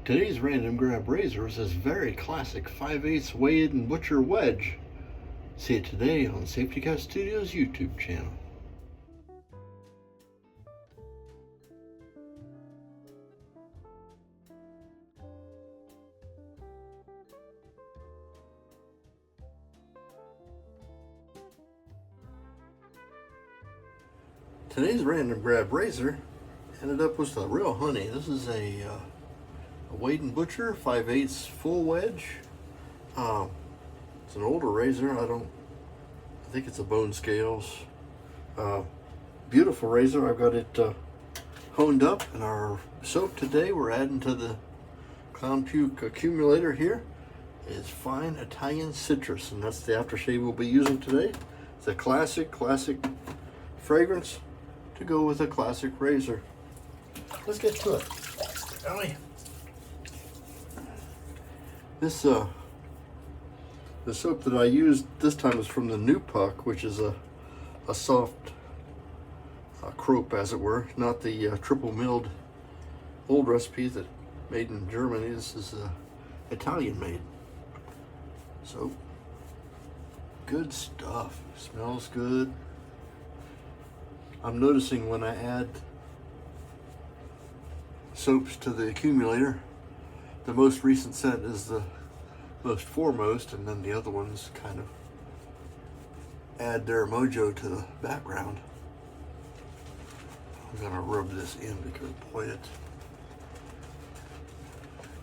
Today's random grab razor is this very classic 5/8 Wade and Butcher wedge. See it today on Safety Cat Studios YouTube channel. Today's random grab razor ended up with a real honey. This is a Wade and Butcher 5/8 full wedge. It's an older razor. I think it's a bone scales. Beautiful razor. I've got it honed up. And our soap today we're adding to the Clown Puke accumulator here is fine Italian citrus, and that's the aftershave we'll be using today. It's a classic fragrance to go with a classic razor. Let's get to it. Ellie. This the soap that I used this time is from the New Puck, which is a soft crope, as it were, not the triple milled old recipe that made in Germany. This is Italian made soap. Good stuff. Smells good. I'm noticing when I add soaps to the accumulator, the most recent scent is the most foremost, and then the other ones kind of add their mojo to the background. I'm gonna rub this in because boy, it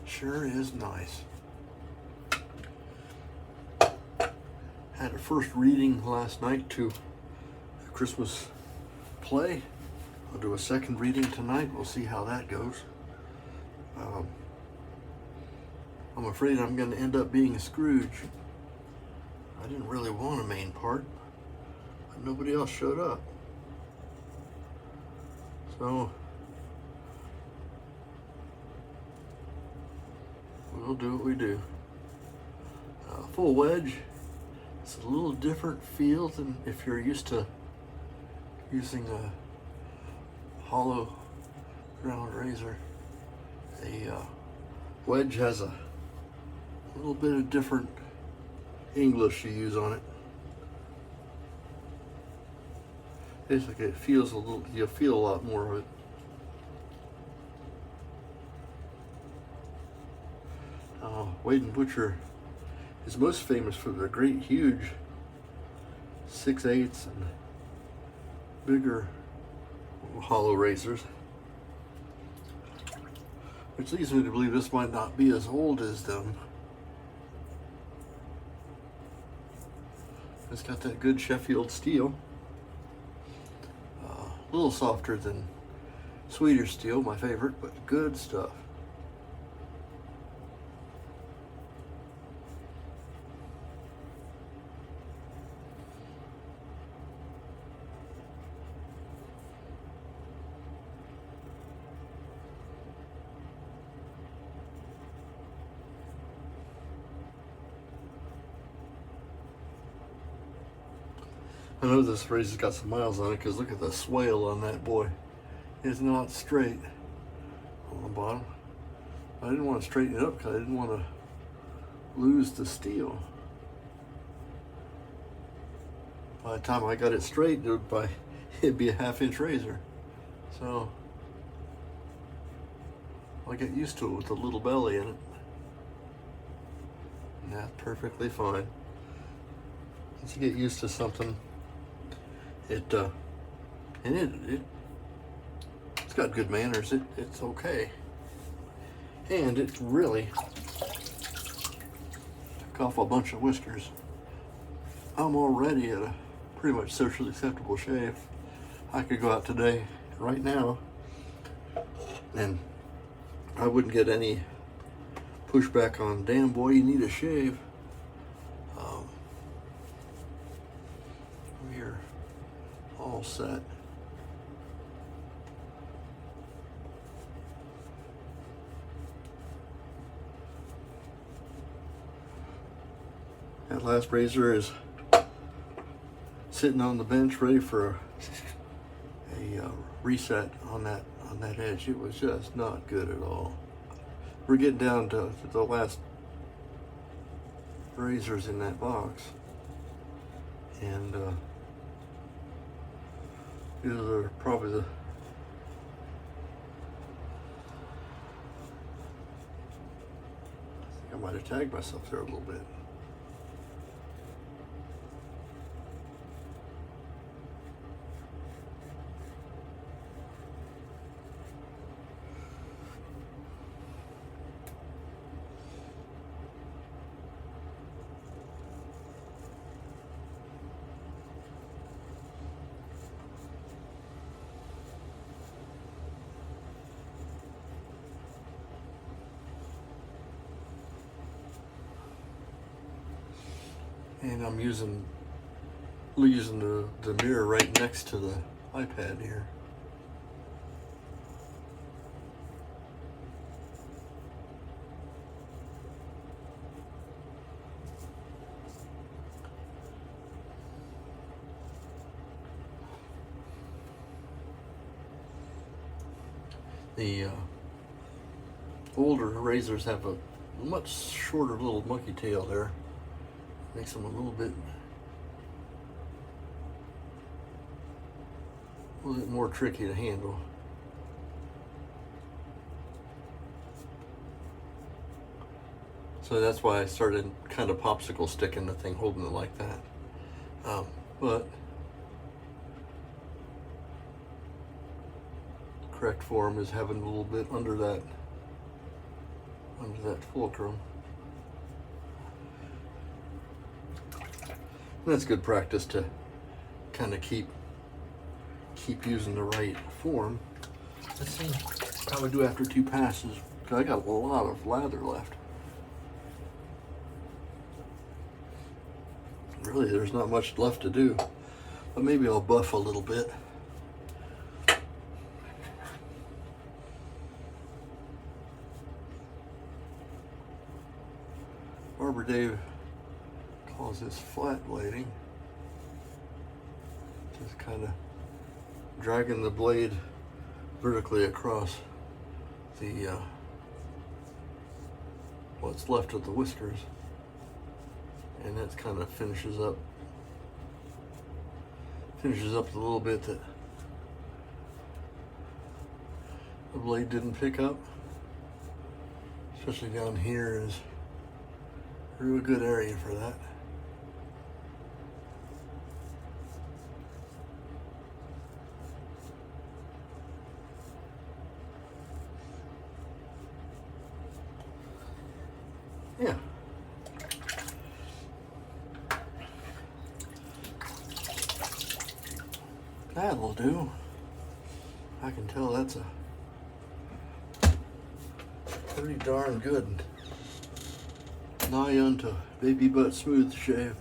sure is nice. Had a first reading last night to the Christmas play. I'll do a second reading tonight. We'll see how that goes. I'm afraid I'm going to end up being a Scrooge. I didn't really want a main part, but nobody else showed up. So we'll do what we do. Full wedge. It's a little different feel than if you're used to using a hollow ground razor. A wedge has a little bit of different English you use on it. Basically, it feels a little, you'll feel a lot more of it. Wade and Butcher is most famous for their great, huge 6/8 and bigger hollow razors, which leads me to believe this might not be as old as them. It's got that good Sheffield steel, a little softer than Swedish steel, my favorite, but good stuff. I know this razor's got some miles on it because look at the swale on that boy. It's not straight on the bottom. I didn't want to straighten it up because I didn't want to lose the steel. By the time I got it straight, it'd be a 1/2-inch razor. So I'll get used to it with a little belly in it. And that's perfectly fine. Once you get used to something, it's got good manners. It's okay, and it really took off a bunch of whiskers. I'm already at a pretty much socially acceptable shave. I could go out today, right now, and I wouldn't get any pushback on, damn boy, you need a shave. We're all set. That last razor is sitting on the bench ready for a reset on that edge. It was just not good at all. we're getting down to the last razors in that box, and these are probably the I might have tagged myself there a little bit. And I'm using the mirror right next to the iPad here. The older razors have a much shorter little monkey tail there. Makes them a little bit more tricky to handle. So that's why I started kind of popsicle sticking the thing, holding it like that. But correct form is having a little bit under that fulcrum. And that's good practice to kind of keep using the right form. Let's see how we do after 2 passes, because I got a lot of lather left. Really, there's not much left to do, but maybe I'll buff a little bit. Barber Dave calls this flat blading. Just kind of dragging the blade vertically across the what's left of the whiskers, and that kind of finishes up the little bit that the blade didn't pick up. Especially down here is a real good area for that. Yeah. That'll do. I can tell that's a pretty darn good nigh unto baby butt smooth shave.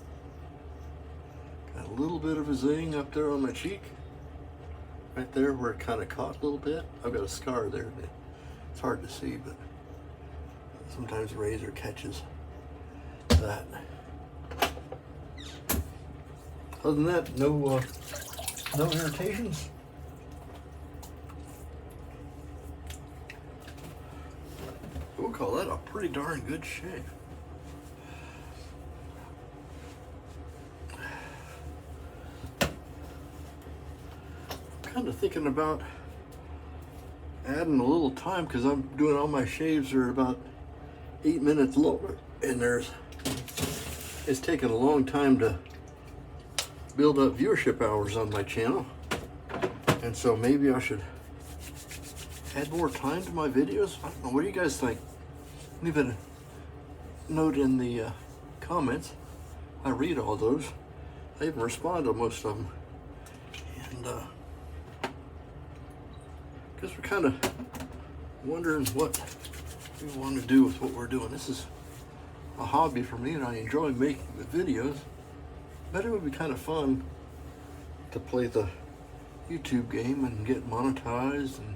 Got a little bit of a zing up there on my cheek. Right there where it kind of caught a little bit. I've got a scar there. It's hard to see, but sometimes the razor catches that. Other than that, no irritations. We'll call that a pretty darn good shave. Kind of thinking about adding a little time, because I'm doing all my shaves are about 8 minutes longer, and it's taken a long time to build up viewership hours on my channel, and so maybe I should add more time to my videos. I don't know, what do you guys think? Leave a note in the comments. I read all those. I even respond to most of them, and guess we're kind of wondering what we want to do with what we're doing. This is a hobby for me, and I enjoy making the videos, but it would be kind of fun to play the YouTube game and get monetized and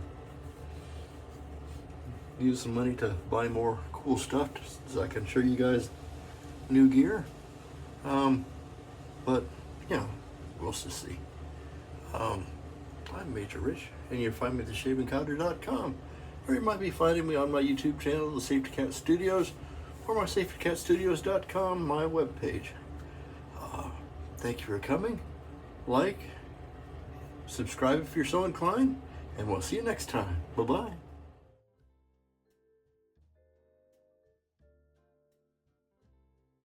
use some money to buy more cool stuff so I can show you guys new gear. But yeah, we'll just see. I'm Major Rich, and you can find me at theshavingcountry.com. or you might be finding me on my YouTube channel, The Safety Cat Studios, or my safetycatstudios.com, my webpage. Thank you for coming. Like, subscribe if you're so inclined, and we'll see you next time. Bye-bye.